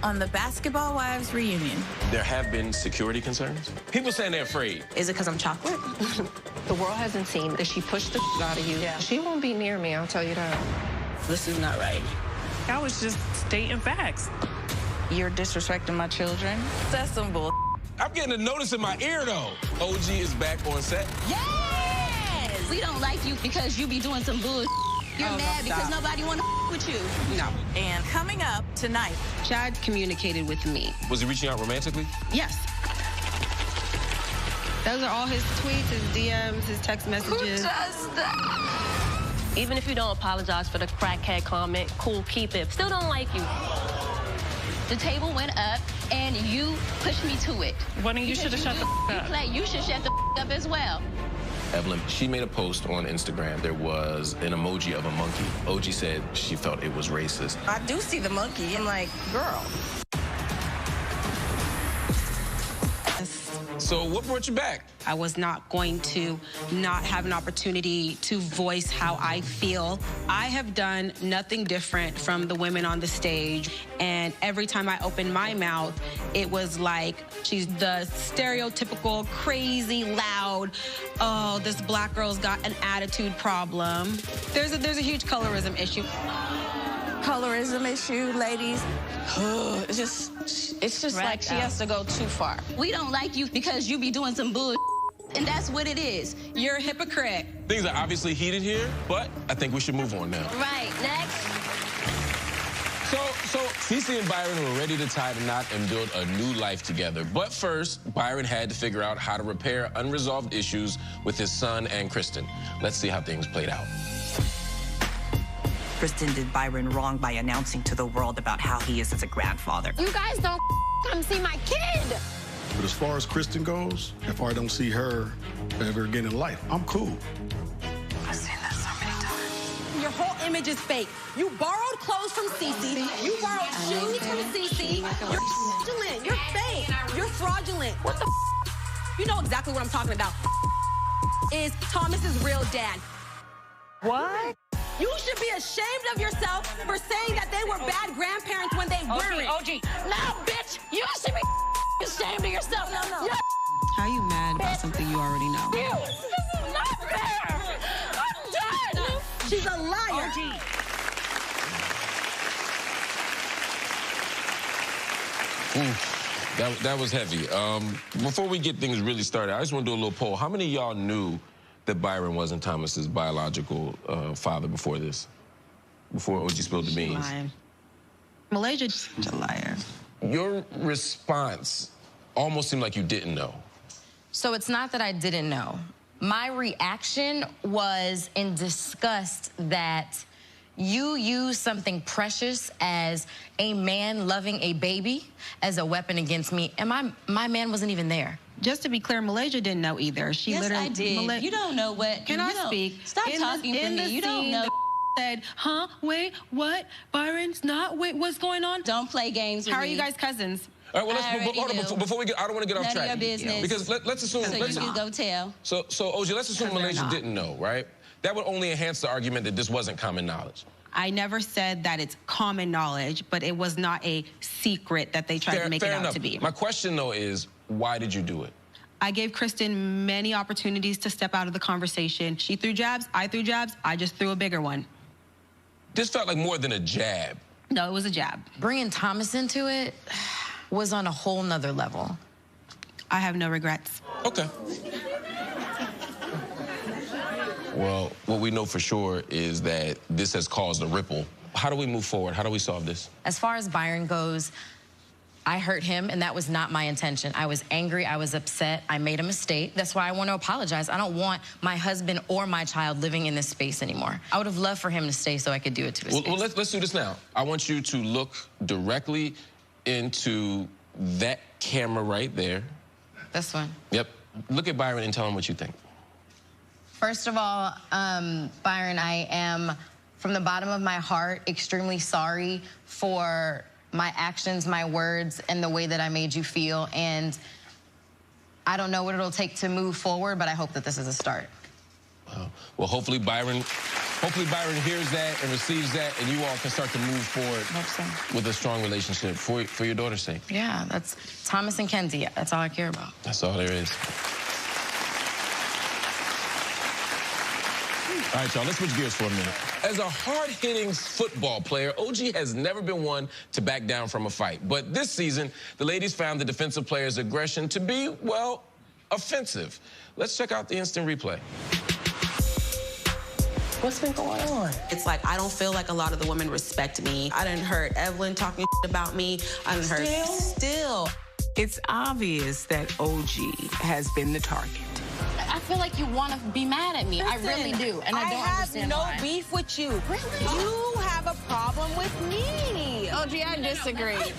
on the Basketball Wives reunion. There have been security concerns. People saying they're afraid. Is it because I'm chocolate? The world hasn't seen that she pushed the out of you. Yeah. She won't be near me, I'll tell you that. This is not right. I was just stating facts. You're disrespecting my children. That's some bull. I'm getting a notice in my ear, though. OG is back on set. Yes! We don't like you because you be doing some bull. You're mad because nobody want to with you. No. And coming up tonight. Chad communicated with me. Was he reaching out romantically? Yes. Those are all his tweets, his DMs, his text messages. Who does that? Even if you don't apologize for the crackhead comment, cool, keep it. Still don't like you. The table went up, and you pushed me to it. Well, then you should have shut the up. You should shut the up as well. Evelyn, she made a post on Instagram. There was an emoji of a monkey. OG said she felt it was racist. I do see the monkey. I'm like, girl. So what brought you back? I was not going to not have an opportunity to voice how I feel. I have done nothing different from the women on the stage, and every time I opened my mouth, it was like, she's the stereotypical, crazy, loud, oh, this black girl's got an attitude problem. There's a huge colorism issue. Colorism issue, ladies. It's just like she has to go too far. We don't like you because you be doing some bull, and that's what it is. You're a hypocrite. Things are obviously heated here, but I think we should move on now. Right, next. So Cece and Byron were ready to tie the knot and build a new life together. But first, Byron had to figure out how to repair unresolved issues with his son and Kristen. Let's see how things played out. Kristen did Byron wrong by announcing to the world about how he is as a grandfather. You guys don't come see my kid. But as far as Kristen goes, if I don't see her ever again in life, I'm cool. I've seen that so many times. Your whole image is fake. You borrowed clothes from Cece. You borrowed shoes from Cece. You're fraudulent. You're fake. You're fraudulent. What the You know exactly what I'm talking about. Is Thomas's real dad. What? You should be ashamed of yourself for saying that they were bad grandparents when they weren't. OG. No, bitch. You should be ashamed of yourself. No. How are you mad about something you already know? This is not fair. I'm done. She's a liar. OG. That was heavy. Before we get things really started, I just want to do a little poll. How many of y'all knew that Byron wasn't Thomas's biological father before this? Before OG spilled the beans? Lying. Malaysia's a liar. Your response almost seemed like you didn't know. So it's not that I didn't know. My reaction was in disgust that you use something precious as a man loving a baby as a weapon against me, and my man wasn't even there. Just to be clear, Malaysia didn't know either. She Yes, literally. I did. You don't know what. Can I speak? Stop talking for me. You don't know. Said, huh? Wait, what? Byron's not. Wait, what's going on? Don't play games with me. How are you guys cousins? All right, well, before we get, I don't want to get off track. None of your business. Because let's assume. So you can go tell. So OG, let's assume Malaysia didn't know, right? That would only enhance the argument that this wasn't common knowledge. I never said that it's common knowledge, but it was not a secret that they tried to make it out to be. My question, though, is why did you do it? I gave Kristen many opportunities to step out of the conversation. She threw jabs, I threw jabs, I just threw a bigger one. This felt like more than a jab. No, it was a jab. Bringing Thomas into it was on a whole nother level. I have no regrets. Okay. Well, what we know for sure is that this has caused a ripple. How do we move forward? How do we solve this? As far as Byron goes, I hurt him, and that was not my intention. I was angry, I was upset, I made a mistake. That's why I want to apologize. I don't want my husband or my child living in this space anymore. I would have loved for him to stay so I could do it to his face. Well, let's do this now. I want you to look directly into that camera right there. This one? Yep. Look at Byron and tell him what you think. First of all, Byron, I am, from the bottom of my heart, extremely sorry for my actions, my words, and the way that I made you feel. And I don't know what it'll take to move forward, but I hope that this is a start. Well, hopefully Byron Hopefully Byron hears that and receives that, and you all can start to move forward with a strong relationship for your daughter's sake. Yeah, that's Thomas and Kenzie. That's all I care about. That's all there is. All right, y'all, let's switch gears for a minute. As a hard-hitting football player, OG has never been one to back down from a fight. But this season, the ladies found the defensive player's aggression to be, well, offensive. Let's check out the instant replay. What's been going on? It's like I don't feel like a lot of the women respect me. I didn't heard Evelyn talking about me. I didn't heard still. It's obvious that OG has been the target. I feel like you want to be mad at me. Listen, I really do, and I don't understand why. I have no beef with you. Really? You have a problem with me. OG, I disagree.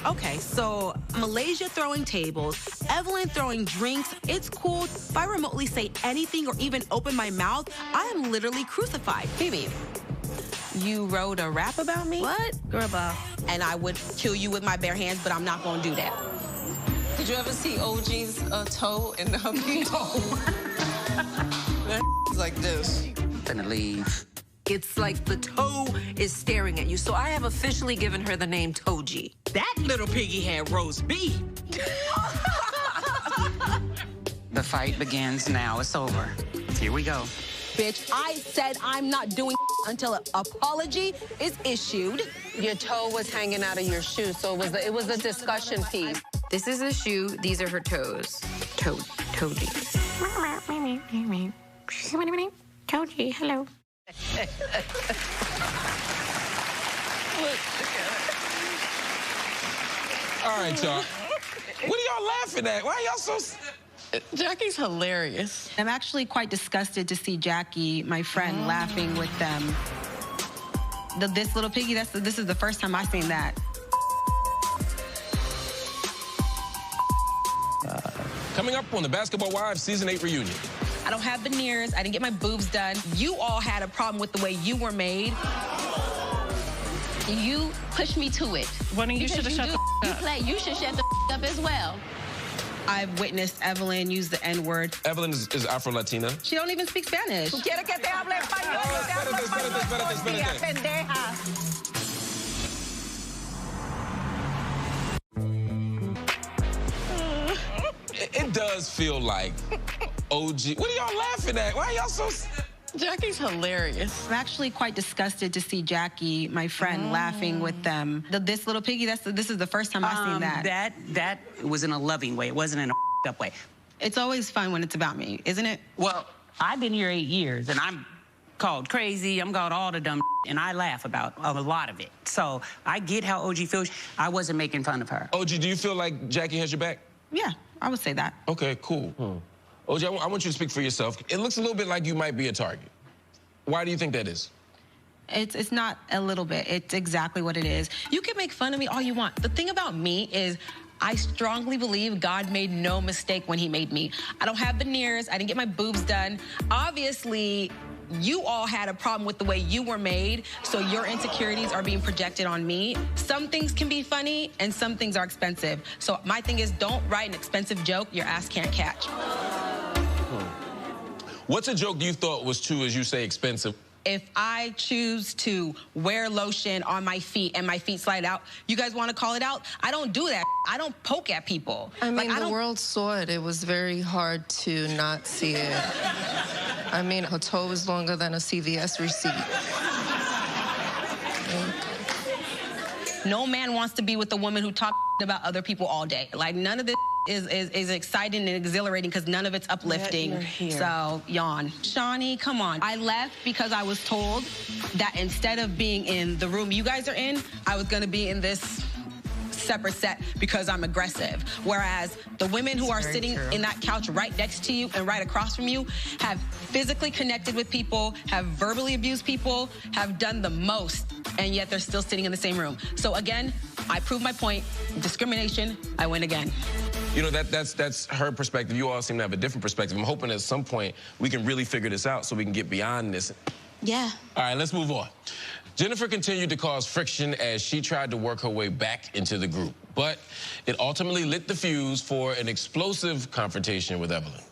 Okay, so Malaysia throwing tables, Evelyn throwing drinks. It's cool. If I remotely say anything or even open my mouth, I am literally crucified. Phoebe, you wrote a rap about me? What? Girl, and I would kill you with my bare hands, but I'm not gonna do that. Did you ever see OG's toe in the Humvee? That like this. I'm gonna leave. It's like the toe is staring at you, so I have officially given her the name Toji. That little piggy had roast beef. The fight begins now. It's over. Here we go. Bitch, I said I'm not doing until an apology is issued. Your toe was hanging out of your shoe, so it was a discussion piece. This is the shoe. These are her toes. Toji. Toji, hello. All right, y'all. What are y'all laughing at? Why are y'all so... Jackie's hilarious. I'm actually quite disgusted to see Jackie, my friend, laughing with them. This little piggy, this is the first time I've seen that. Coming up on the Basketball Wives Season 8 reunion. I don't have veneers. I didn't get my boobs done. You all had a problem with the way you were made. You pushed me to it. Well, then you should have shut the up. You should shut the up as well. I've witnessed Evelyn use the N-word. Evelyn is Afro-Latina. She don't even speak Spanish. ¿Quiere que te hable español? Pendeja. It does feel like OG. What are y'all laughing at? Why are y'all so... Jackie's hilarious. I'm actually quite disgusted to see Jackie, my friend, laughing with them. This little piggy, this is the first time I've seen that. That was in a loving way. It wasn't in a up way. It's always fun when it's about me, isn't it? Well, I've been here 8 years, and I'm called crazy. I'm called all the dumb and I laugh about a lot of it. So I get how OG feels. I wasn't making fun of her. OG, do you feel like Jackie has your back? Yeah, I would say that. Okay, cool. OG, I want you to speak for yourself. It looks a little bit like you might be a target. Why do you think that is? It's not a little bit. It's exactly what it is. You can make fun of me all you want. The thing about me is I strongly believe God made no mistake when he made me. I don't have veneers. I didn't get my boobs done. Obviously, you all had a problem with the way you were made, so your insecurities are being projected on me. Some things can be funny, and some things are expensive. So my thing is, don't write an expensive joke your ass can't catch. What's a joke you thought was too, as you say, expensive? If I choose to wear lotion on my feet and my feet slide out, you guys want to call it out? I don't do that. I don't poke at people. I mean, the world saw it. It was very hard to not see it. I mean, her toe was longer than a CVS receipt. No man wants to be with a woman who talks about other people all day. Like, none of this is exciting and exhilarating because none of it's uplifting. So, yawn. Shawnee, come on. I left because I was told that instead of being in the room you guys are in, I was going to be in this separate set because I'm aggressive. Whereas the women who are sitting in that couch right next to you and right across from you have physically connected with people, have verbally abused people, have done the most, and yet they're still sitting in the same room. So again, I proved my point. Discrimination, I win again. You know, that's her perspective. You all seem to have a different perspective. I'm hoping at some point we can really figure this out so we can get beyond this. Yeah. All right, let's move on. Jennifer continued to cause friction as she tried to work her way back into the group, but it ultimately lit the fuse for an explosive confrontation with Evelyn.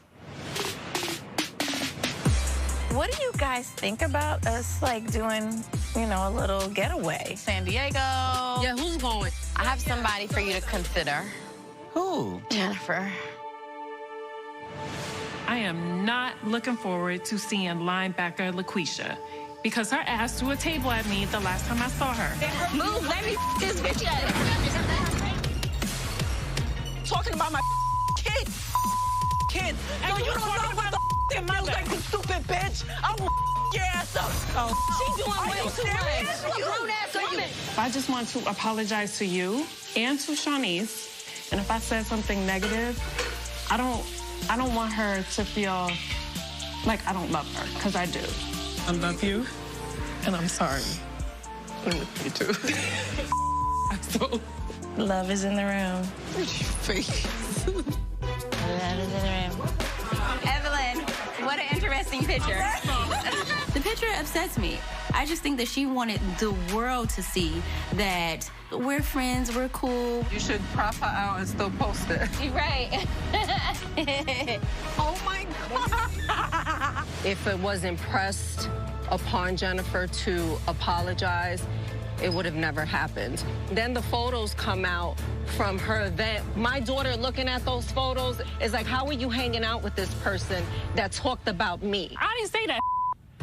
What do you guys think about us, like, doing, you know, a little getaway? San Diego. Yeah, who's going? I have somebody for you to consider. Who? Jennifer. I am not looking forward to seeing linebacker LaQuisha because her ass threw a table at me the last time I saw her. Move, let me this bitch out. Talking about my kids. Kids. And No, you don't know what the mother. feels like, you stupid bitch. I will your ass up. Oh. She doing way too much. You grown ass woman. I just want to apologize to you and to Shawnice. And if I said something negative, I don't want her to feel like I don't love her, because I do. I love you, and I'm sorry. You too. Love is in the room. Love is in the room. Evelyn, what an interesting picture. The picture upsets me. I just think that she wanted the world to see that we're friends, we're cool. You should crop her out and still post it. You're right. Oh my God. If it was impressed upon Jennifer to apologize, it would have never happened. Then the photos come out from her event. My daughter looking at those photos is like, how are you hanging out with this person that talked about me? I didn't say that.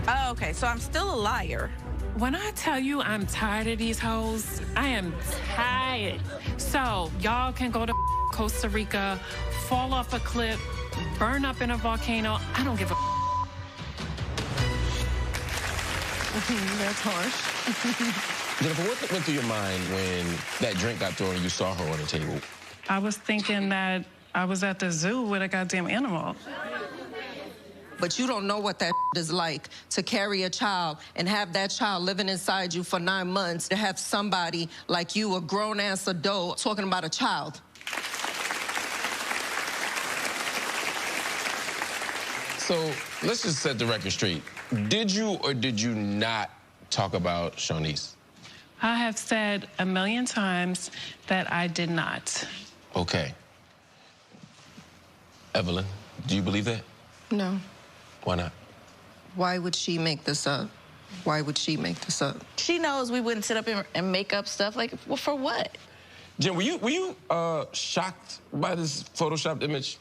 Oh, okay, so I'm still a liar. When I tell you I'm tired of these hoes, I am tired. So y'all can go to Costa Rica, fall off a cliff, burn up in a volcano. I don't give a That's harsh. Jennifer, what went through your mind when that drink got thrown and you saw her on the table? I was thinking that I was at the zoo with a goddamn animal. But you don't know what that is like to carry a child and have that child living inside you for 9 months, to have somebody like you, a grown-ass adult, talking about a child. So let's just set the record straight. Did you or did you not talk about Shawnice? I have said 1,000,000 times that I did not. Okay. Evelyn, do you believe that? No. Why not? Why would she make this up? Why would she make this up? She knows we wouldn't sit up and make up stuff. Like, well, for what? Jen, were you shocked by this Photoshopped image?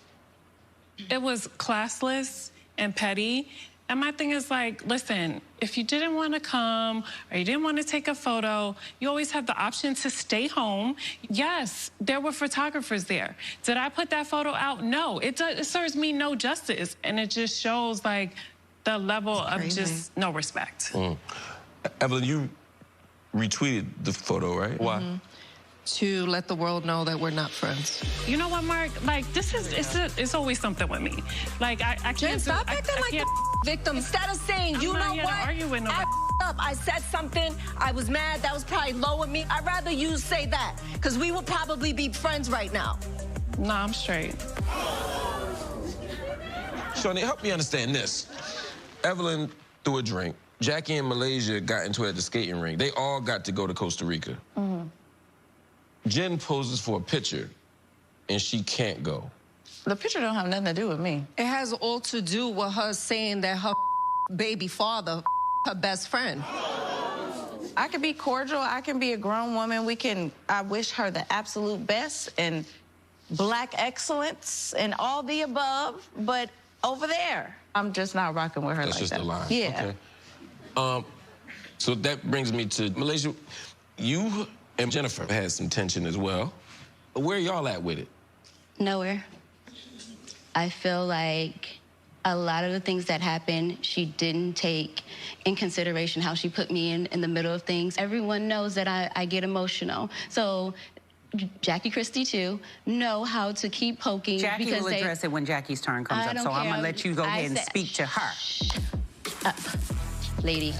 It was classless and petty. And my thing is like, listen, if you didn't want to come or you didn't want to take a photo, you always have the option to stay home. Yes, there were photographers there. Did I put that photo out? No, it serves me no justice. And it just shows like the level of just no respect. Evelyn, you retweeted the photo, right? Why? To let the world know that we're not friends. You know what, Mark? Like, this is, it's always something with me. Like, I can't... Jen, stop acting like a victim. Instead of saying, you know what? I said something, I was mad, that was probably low of me. I'd rather you say that, because we would probably be friends right now. No, I'm straight. Shawnee, help me understand this. Evelyn threw a drink. Jackie and Malaysia got into it at the skating rink. They all got to go to Costa Rica. Jen poses for a picture, and she can't go. The picture don't have nothing to do with me. It has all to do with her saying that her baby father her best friend. I can be cordial. I can be a grown woman. I wish her the absolute best and Black excellence and all the above, but over there, I'm just not rocking with her. That's like just that. the line. Yeah. Okay. So that brings me to Malaysia. You and Jennifer had some tension as well. Where y'all at with it? Nowhere. I feel like a lot of the things that happened, she didn't take in consideration how she put me in the middle of things. Everyone knows that I get emotional. So Jackie Christie, too, know how to keep poking. Jackie will address it when Jackie's turn comes up, so I'm going to let you go ahead and speak to her. Up, lady.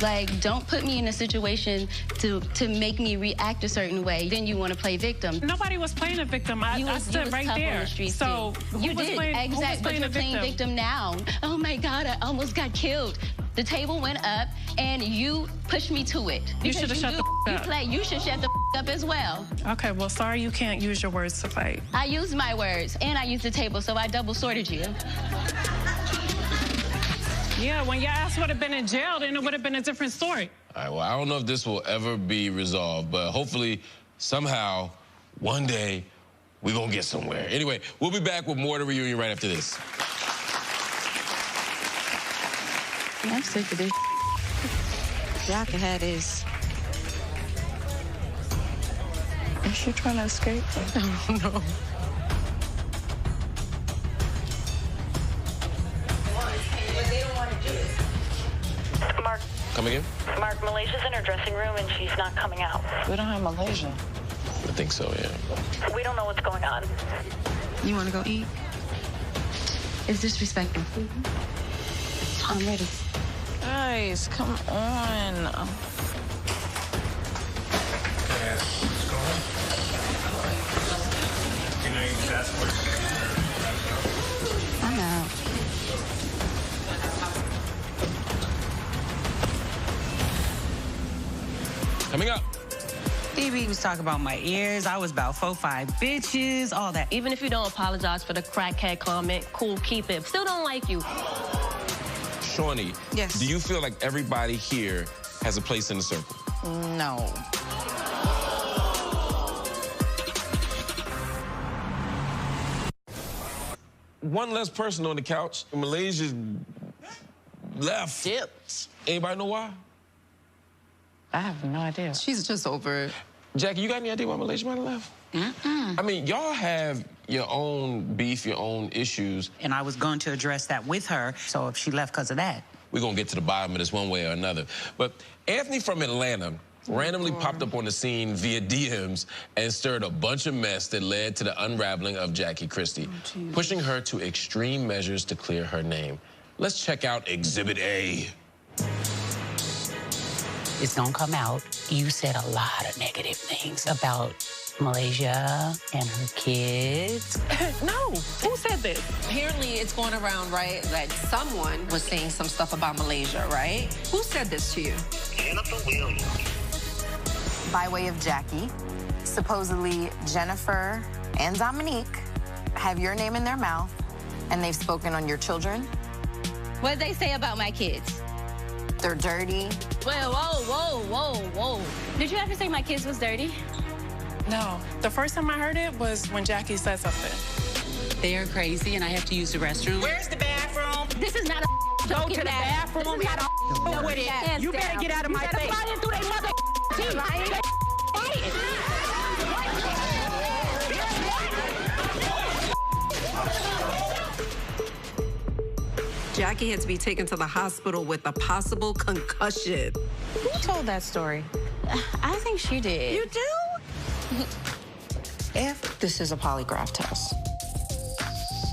Like, don't put me in a situation to make me react a certain way. Then you want to play victim. Nobody was playing a victim. I stood right there. On the streets so too. You did, exactly. But you're playing victim now. Oh my God, I almost got killed. The table went up, and you pushed me to it. You should have shut the up. You should shut the up as well. Okay, well, sorry you can't use your words to fight. I used my words, and I used the table, so I double-sworded you. Yeah, when your ass would have been in jail, then it would have been a different story. All right, well, I don't know if this will ever be resolved, but hopefully, somehow, one day, we're gonna get somewhere. Anyway, we'll be back with more of the reunion right after this. I'm sick of this. Y'all can have this. Is she trying to escape? Oh, no. Mark. Come again? Mark, Malaysia's in her dressing room and she's not coming out. We don't have Malaysia. I think so, yeah. We don't know what's going on. You want to go eat? It's disrespectful. I'm ready. Guys, come on. I'm out. Coming up. DB was talking about my ears. I was about 4-5 bitches, all that. Even if you don't apologize for the crackhead comment, cool, keep it. Still don't like you. Shawnee, yes. Do you feel like everybody here has a place in the circle? No. One less person on the couch. Malaysia left. Dipped. Anybody know why? I have no idea. She's just over it. Jackie, you got any idea why Malaysia might have left? I mean, y'all have your own beef, your own issues. And I was going to address that with her, so if she left because of that. We're going to get to the bottom of this one way or another. But Anthony from Atlanta randomly popped up on the scene via DMs and stirred a bunch of mess that led to the unraveling of Jackie Christie, pushing her to extreme measures to clear her name. Let's check out Exhibit A. It's gonna come out. You said a lot of negative things about Malaysia and her kids. No, who said this? Apparently it's going around, right, that someone was saying some stuff about Malaysia, right? Who said this to you? Jennifer Williams. By way of Jackie, supposedly Jennifer and Dominique have your name in their mouth, and they've spoken on your children. What'd they say about my kids? They're dirty. Whoa. Did you have to say my kids was dirty? No. The first time I heard it was when Jackie said something. They are crazy, and I have to use the restroom. Where's the bathroom? This is not a Go to the bathroom. This is not With it. You better get out of my face. Flying through their mother teeth. Jackie had to be taken to the hospital with a possible concussion. Who told that story? I think she did. You do? If this is a polygraph test.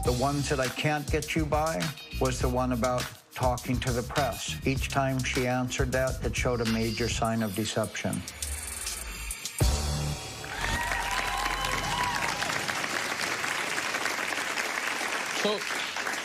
The ones that I can't get you by was the one about talking to the press. Each time she answered that, it showed a major sign of deception. So,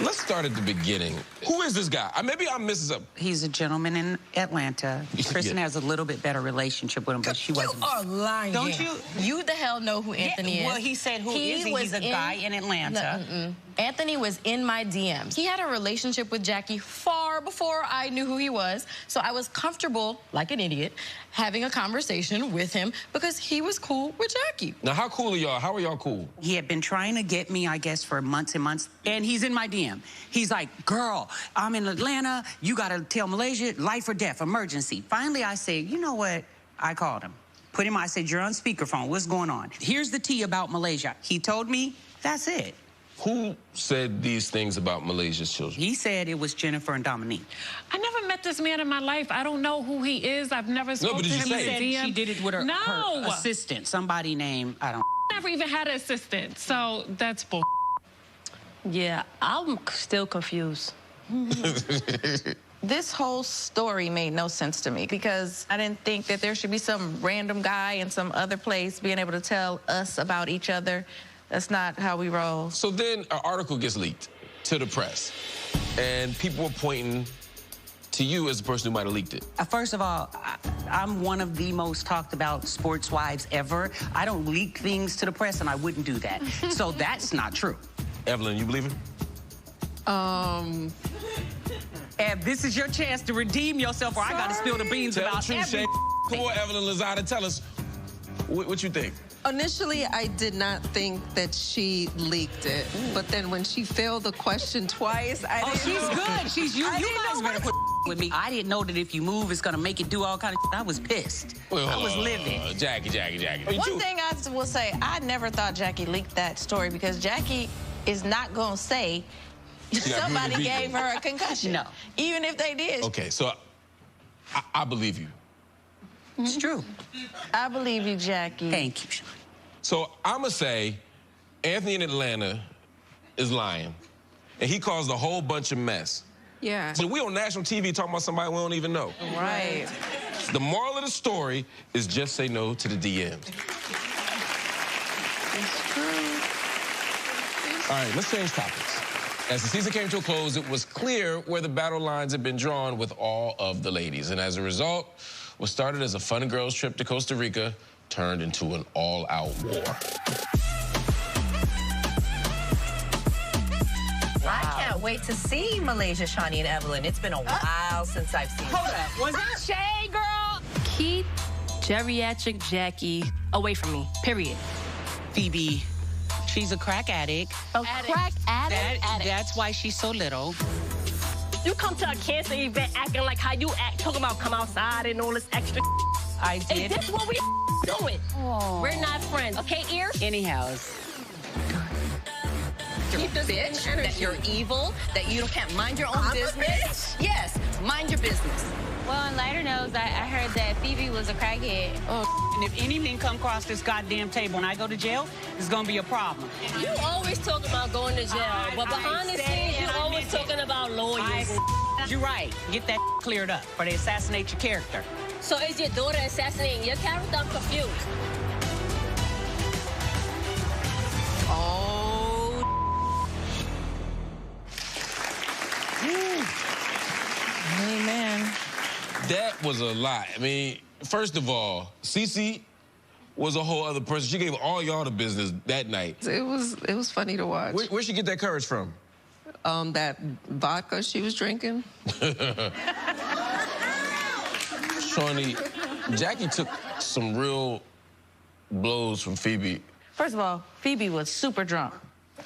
let's start at the beginning. Who is this guy? Maybe I'm missing something. He's a gentleman in Atlanta. Kristen has a little bit better relationship with him, but she wasn't. You are lying. Don't you? You the hell know who Anthony is. Well, he said who is he? He's a guy in Atlanta. Anthony was in my DMs. He had a relationship with Jackie far before I knew who he was. So I was comfortable, like an idiot, having a conversation with him because he was cool with Jackie. Now, how cool are y'all? How are y'all cool? He had been trying to get me, I guess, for months and months. And he's in my DM. He's like, girl, I'm in Atlanta. You got to tell Malaysia, life or death, emergency. Finally, I said, you know what? I called him. Put him, I said, you're on speakerphone. What's going on? Here's the tea about Malaysia. He told me, that's it. Who said these things about Malaysia's children? He said it was Jennifer and Dominique. I never met this man in my life. I don't know who he is. I've never spoken to him. He said she did it with her, No. her assistant, somebody named, I don't know. Never even had an assistant, so that's bull. Yeah, I'm still confused. This whole story made no sense to me because I didn't think that there should be some random guy in some other place being able to tell us about each other. That's not how we roll. So then an article gets leaked to the press, and people were pointing to you as the person who might have leaked it. First of all, I'm one of the most talked about sports wives ever. I don't leak things to the press, and I wouldn't do that. So that's not true. Evelyn, you believe it? And this is your chance to redeem yourself, or I got to spill the beans Tell about the truth, everything. Come on, Evelyn Lozada, tell us what you think. Initially, I did not think that she leaked it. But then when she failed the question twice, I didn't she's know. good. She's you. You guys better quit with me. I didn't know that if you move, it's gonna make it do all kind of. I was pissed. I was livid. Jackie. One thing I will say, I never thought Jackie leaked that story because Jackie is not gonna say somebody gave her a concussion. No. Even if they did. Okay, so I believe you. It's true. I believe you, Jackie. Thank you, Sean. So I'm going to say Anthony in Atlanta is lying. And he caused a whole bunch of mess. Yeah. So we on national TV talking about somebody we don't even know. Right. The moral of the story is just say no to the DMs. It's true. All right, let's change topics. As the season came to a close, it was clear where the battle lines had been drawn with all of the ladies. And as a result, what started as a fun girls trip to Costa Rica turned into an all-out war. I can't wait to see Malaysia, Shawnee, and Evelyn. It's been a while since I've seen them. Hold up. Was it Shay, girl? Keep geriatric Jackie away from me, period. Phoebe, she's a crack addict. A crack addict? That's why she's so little. You come to a cancer event acting like how you act, talking about come outside and all this extra. I did. Is this what we doing? Aww. We're not friends, okay, ears? Anyhow. You're a bitch, that you're evil, that you can't mind your own business. Yes, mind your business. Well, on lighter notes, I heard that Phoebe was a crackhead. Oh, and if anything come across this goddamn table and I go to jail, it's gonna be a problem. You always talking about going to jail, but behind the scenes, you always talking about lawyers. You're right. Get that cleared up, or they assassinate your character. So is your daughter assassinating your character? I'm confused. Oh. Amen. That was a lot. I mean, first of all, Cece was a whole other person. She gave all y'all the business that night. It was funny to watch. Where'd she get that courage from? That vodka she was drinking. Shawnee, Jackie took some real blows from Phoebe. First of all, Phoebe was super drunk.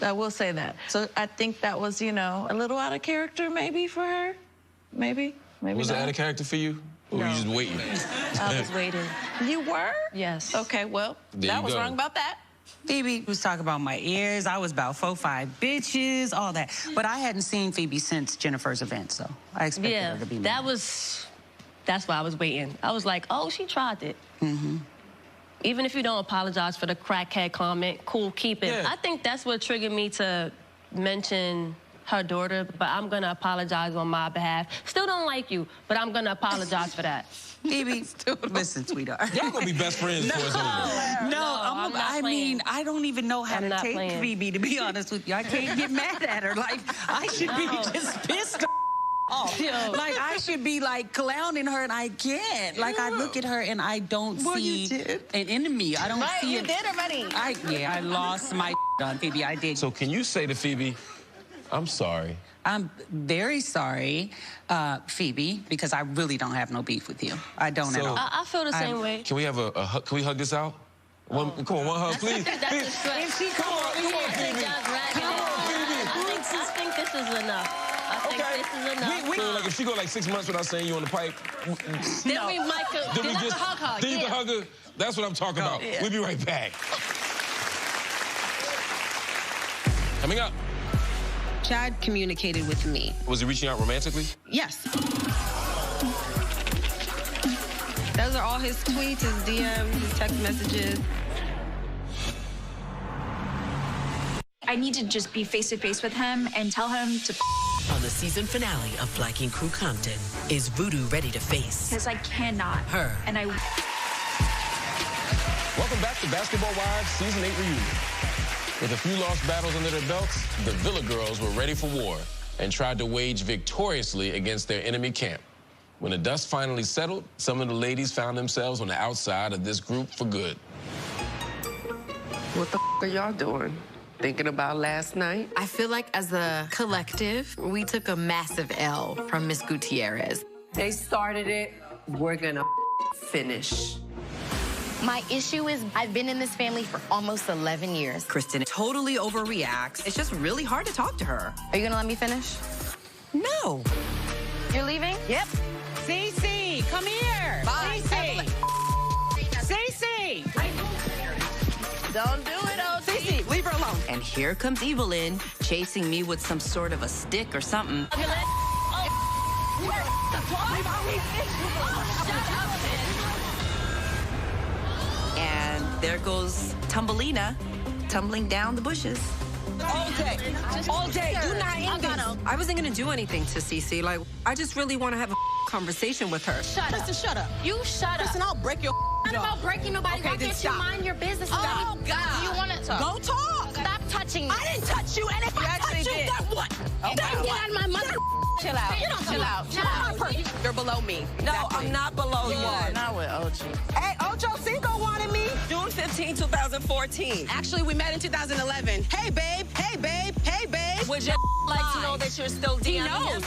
I will say that. So I think that was, you know, a little out of character maybe for her. Maybe Was not. it out of character for you? Or were you just waiting? I was waiting. You were? Yes. Okay, well, There that you was go. wrong about that. Phoebe was talking about my ears. I was about 4, 5 bitches, all that. But I hadn't seen Phoebe since Jennifer's event, so I expected her to be mad. That's why I was waiting. I was like, oh, she tried it. Mm-hmm. Even if you don't apologize for the crackhead comment, cool, keep it. Yeah. I think that's what triggered me to mention her daughter, but I'm gonna apologize on my behalf. Still don't like you, but I'm gonna apologize for that. Phoebe, listen, sweetheart. Y'all gonna be best friends before it's over. I mean, I don't even know how to take playing. Phoebe, to be honest with you. I can't get mad at her. Like, I should be just pissed off. Like, I should be, like, clowning her, and I can't. Like, I look at her, and I don't see an enemy. I don't see you did already. I lost my on Phoebe. I did. So can you say to Phoebe, I'm sorry? I'm very sorry, Phoebe, because I really don't have no beef with you. I don't at all. I feel the same way. Can we have a hug? Can we hug this out? Come on, one hug, please. If she come on, Phoebe. I think this is enough. I think this is enough. So, like, if she go like 6 months without saying you on the pipe, Then we might then we just hug her. Then you can hug her. That's what I'm talking about. Yeah. We'll be right back. Coming up. Chad communicated with me. Was he reaching out romantically? Yes. Those are all his tweets, his DMs, his text messages. I need to just be face-to-face with him and tell him to On the season finale of Flanking Crew Compton, is Voodoo ready to face? because I cannot. Her. And I... Welcome back to Basketball Wives Season 8 reunion. With a few lost battles under their belts, the Villa girls were ready for war and tried to wage victoriously against their enemy camp. When the dust finally settled, some of the ladies found themselves on the outside of this group for good. What the are y'all doing? Thinking about last night? I feel like as a collective, we took a massive L from Miss Gutierrez. They started it, we're gonna finish. My issue is I've been in this family for almost 11 years. Kristen totally overreacts. It's just really hard to talk to her. Are you gonna let me finish? No. You're leaving? Yep. Cece, come here. Bye. Cece. Cece. Don't do it, oh, Cece, leave her alone. And here comes Evelyn, chasing me with some sort of a stick or something. And there goes Tumbelina, tumbling down the bushes. All day, you not in this. I wasn't gonna do anything to Cece. Like, I just really want to have a conversation with her. Shut up. Shut up. You shut up. Listen, I'll break your It's not about breaking nobody. Okay, Why then can't stop. you mind your business? Oh, God. Do you want to talk? Go talk. Stop touching me. I didn't touch you, and if I touch you, then what? Then get out of my mother. Chill out. Chill out. Chill out. You're below me. No, I'm not below you. Not with OG. Hey, Ocho Cinco wanted me. June 15, 2014. Actually, we met in 2011. Hey, babe. Hey, babe. Hey, babe. Would you like to know that you're still DMing him?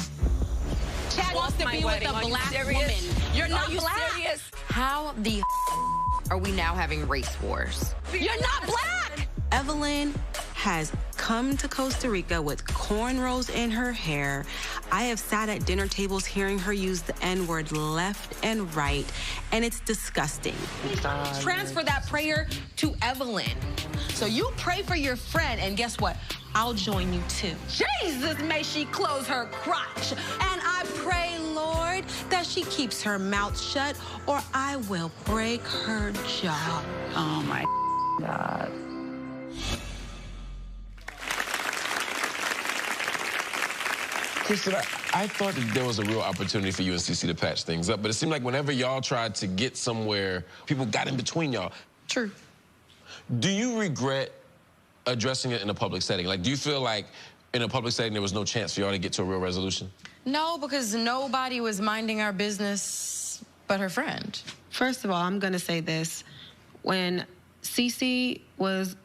Chad wants to be with a black woman. You're not black. Serious? How the are we now having race wars? You're not black. Evelyn has come to Costa Rica with cornrows in her hair. I have sat at dinner tables hearing her use the N-word left and right, and it's disgusting. Transfer that prayer to Evelyn. So you pray for your friend, and guess what? I'll join you too. Jesus, may she close her crotch. And I pray, Lord, that she keeps her mouth shut, or I will break her jaw. Oh, my God. Kristen, I thought that there was a real opportunity for you and Cece to patch things up, but it seemed like whenever y'all tried to get somewhere, people got in between y'all. True. Do you regret addressing it in a public setting? Like, do you feel like in a public setting there was no chance for y'all to get to a real resolution? No, because nobody was minding our business but her friend. First of all, I'm going to say this. When Cece was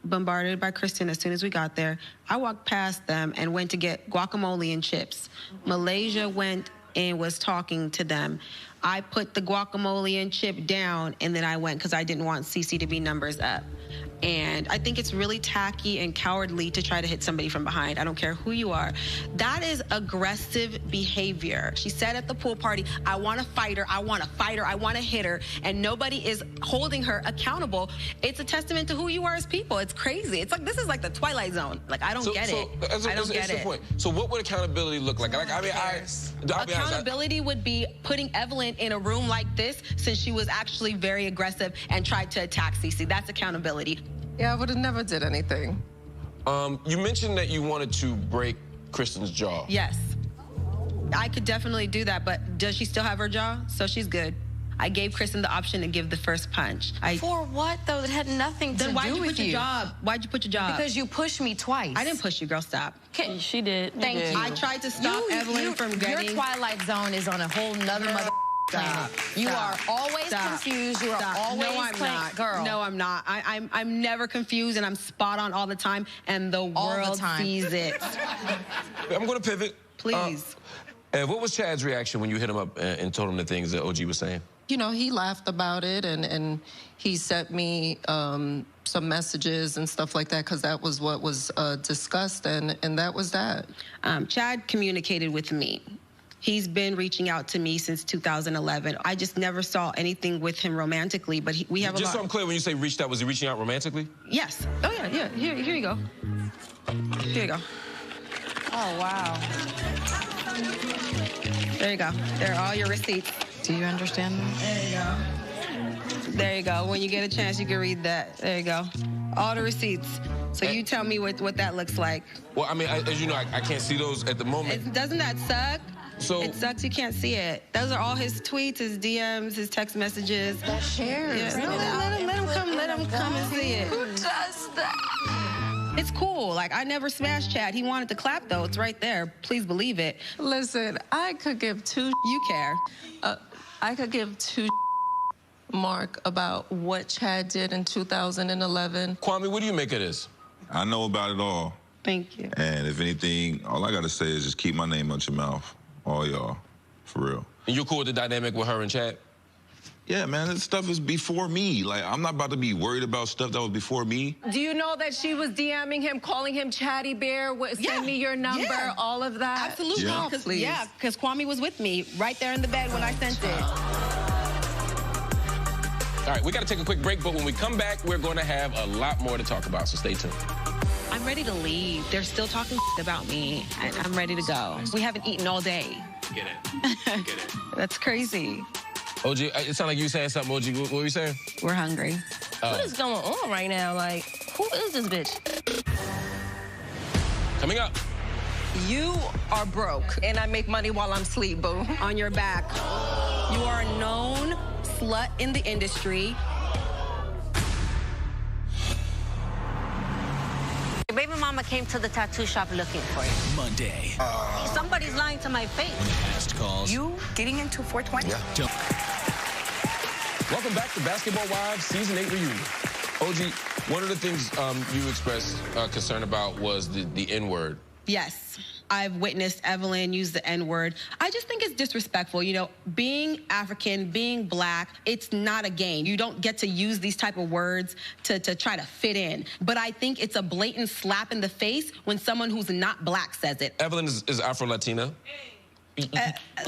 bombarded by Kristen as soon as we got there, I walked past them and went to get guacamole and chips. Malaysia went and was talking to them. I put the guacamole and chip down, and then I went because I didn't want Cece to be numbers up. And I think it's really tacky and cowardly to try to hit somebody from behind. I don't care who you are. That is aggressive behavior. She said at the pool party, I want to fight her, I want to fight her, I want to hit her, and nobody is holding her accountable. It's a testament to who you are as people. It's crazy. It's like, this is like the Twilight Zone. Like, I don't get it. I don't get it. Point. So what would accountability look like? I'll be Accountability would be putting Evelyn in a room like this, since she was actually very aggressive and tried to attack Cece. That's accountability. Yeah, I would have never did anything. You mentioned that you wanted to break Kristen's jaw. Yes. I could definitely do that, but does she still have her jaw? So she's good. I gave Kristen the option to give the first punch. For what, though? That had nothing to do with you. Then why'd you put your jaw up? Why'd you put your jaw up? Because you pushed me twice. I didn't push you, girl. Stop. Okay. She did. Thank you. I tried to stop Evelyn from getting... Your Twilight Zone is on a whole nother mother... Stop. You are always Stop. confused. You are always No, I'm playing, not. girl. No, I'm not. I'm never confused, and I'm spot on all the time, and the world sees it. I'm going to pivot. Please. And what was Chad's reaction when you hit him up and told him the things that OG was saying? You know, he laughed about it, and he sent me some messages and stuff like that, because that was what was discussed, and that was that. Chad communicated with me. He's been reaching out to me since 2011. I just never saw anything with him romantically, but we have a lot. Just so I'm clear, when you say reached out, was he reaching out romantically? Yes. Oh, yeah. Here you go. Here you go. Oh, wow. There you go. There are all your receipts. Do you understand that? There you go. There you go. When you get a chance, you can read that. There you go. All the receipts. So you tell me what that looks like. Well, I mean, as you know, I can't see those at the moment. Doesn't that suck? So it sucks you can't see it. Those are all his tweets, his DMs, his text messages. That shares. Yeah, let him come and see it. Who does that? It's cool. Like, I never smashed Chad. He wanted to clap, though. It's right there. Please believe it. Listen, I could give two... You care. I could give two... Mark, about what Chad did in 2011. Kwame, what do you make of this? I know about it all. Thank you. And if anything, all I gotta say is just keep my name out your mouth. All y'all. For real. And you cool with the dynamic with her and Chad? Yeah, man, this stuff is before me. Like, I'm not about to be worried about stuff that was before me. Do you know that she was DMing him, calling him Chatty Bear, send me your number, all of that? Absolutely. Yeah. Because Kwame was with me right there in the bed when I sent it. All right, we got to take a quick break, but when we come back, we're going to have a lot more to talk about, so stay tuned. I'm ready to leave. They're still talking about me, and I'm ready to go. We haven't eaten all day. Get it. Get it. That's crazy. OG, it sounded like you were saying something, OG. What were you saying? We're hungry. What is going on right now? Like, who is this bitch? Coming up. You are broke, and I make money while I'm asleep, boo. On your back. You are a known slut in the industry. Your baby mama came to the tattoo shop looking for you. Monday. Somebody's lying to my face. Past calls. You getting into 420? Yeah. Welcome back to Basketball Wives Season 8 reunion. OG, one of the things you expressed concern about was the N-word. Yes. I've witnessed Evelyn use the N-word. I just think it's disrespectful. You know, being African, being black, it's not a game. You don't get to use these type of words to try to fit in. But I think it's a blatant slap in the face when someone who's not black says it. Evelyn is Afro-Latina.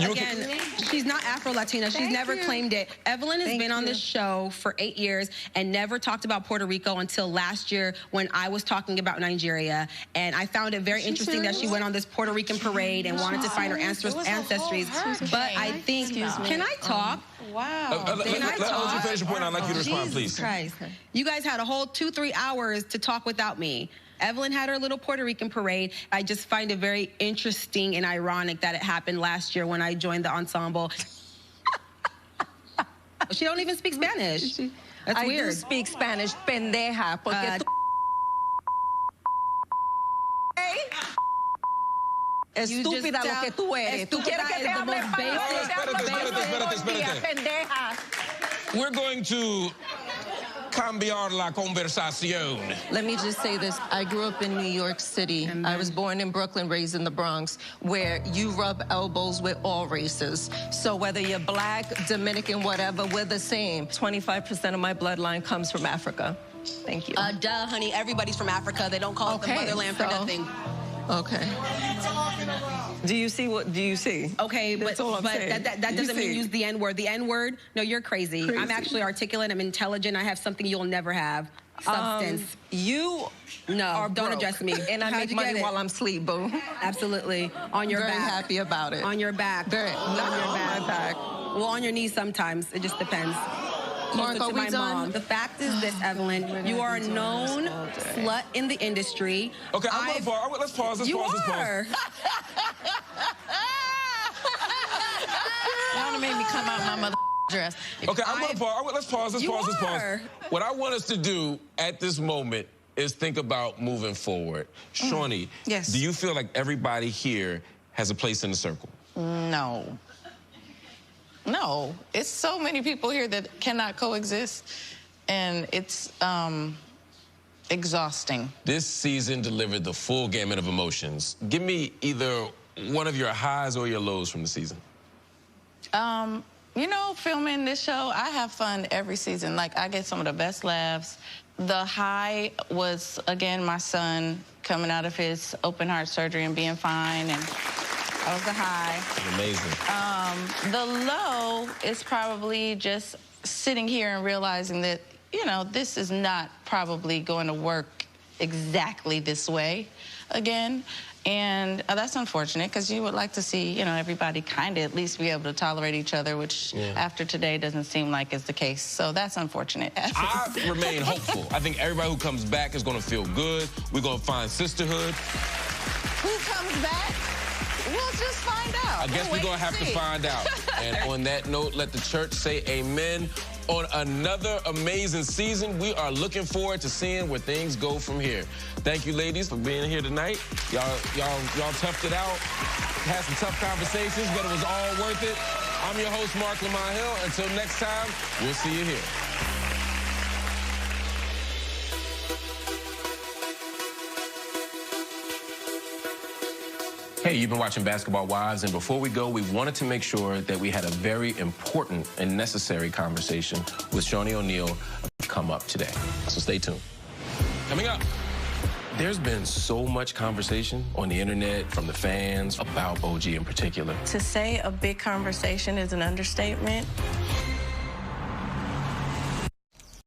Again, she's not Afro-Latina. She's never claimed it. Evelyn has been on this show for 8 years and never talked about Puerto Rico until last year when I was talking about Nigeria. And I found it very interesting that she went on this Puerto Rican parade and wanted to find her ancestries. But I think, can I talk? Wow. Let OG finish your point. I'd like you to respond, please. Jesus Christ. You guys had a whole 2-3 hours to talk without me. Evelyn had her little Puerto Rican parade. I just find it very interesting and ironic that it happened last year when I joined the ensemble. She don't even speak Spanish. That's weird. I do speak Spanish, pendeja. Porque estúpida lo que tú eres. ¿Tú quieres que te hable pendeja? We're going to cambiar la conversación. Let me just say this. I grew up in New York City. I was born in Brooklyn, raised in the Bronx, where you rub elbows with all races. So whether you're black, Dominican, whatever, we're the same. 25% of my bloodline comes from Africa. Thank you. Duh, honey. Everybody's from Africa. They don't call it the motherland for nothing. Okay. Do you see what, do you see? Okay, but that doesn't mean see. use the N-word. The N-word, no, you're crazy. I'm actually articulate, I'm intelligent, I have something you'll never have. Substance. You are don't broke. address me. And I make money while I'm asleep, boo. Absolutely. On your back. Very happy about it. On your back. Very, on your back. Well, on your knees sometimes. It just depends. Mark, are we done? Mom. The fact is this, Evelyn, you are a known slut in the industry. Okay, let's pause. Let's pause. Y'all made me come out my mother dress. Okay, I'm gonna pause. Let's pause. What I want us to do at this moment is think about moving forward. Shawnee, yes. Do you feel like everybody here has a place in the circle? No. No, it's so many people here that cannot coexist, and it's exhausting. This season delivered the full gamut of emotions. Give me either one of your highs or your lows from the season. You know, filming this show, I have fun every season. Like, I get some of the best laughs. The high was, again, my son coming out of his open heart surgery and being fine, and that was the high. Amazing. The low is probably just sitting here and realizing that, you know, this is not probably going to work exactly this way again. And that's unfortunate because you would like to see, you know, everybody kind of at least be able to tolerate each other, which after today doesn't seem like is the case. So that's unfortunate. I remain hopeful. I think everybody who comes back is going to feel good. We're going to find sisterhood. Who comes back? We'll just find out. I guess we're going to have to find out. And on that note, let the church say amen. On another amazing season, we are looking forward to seeing where things go from here. Thank you, ladies, for being here tonight. Y'all toughed it out. Had some tough conversations, but it was all worth it. I'm your host, Mark Lamont Hill. Until next time, we'll see you here. Hey, you've been watching Basketball Wives, and before we go, we wanted to make sure that we had a very important and necessary conversation with Shaunie O'Neal come up today. So stay tuned. Coming up, there's been so much conversation on the internet from the fans about OG in particular. To say a big conversation is an understatement.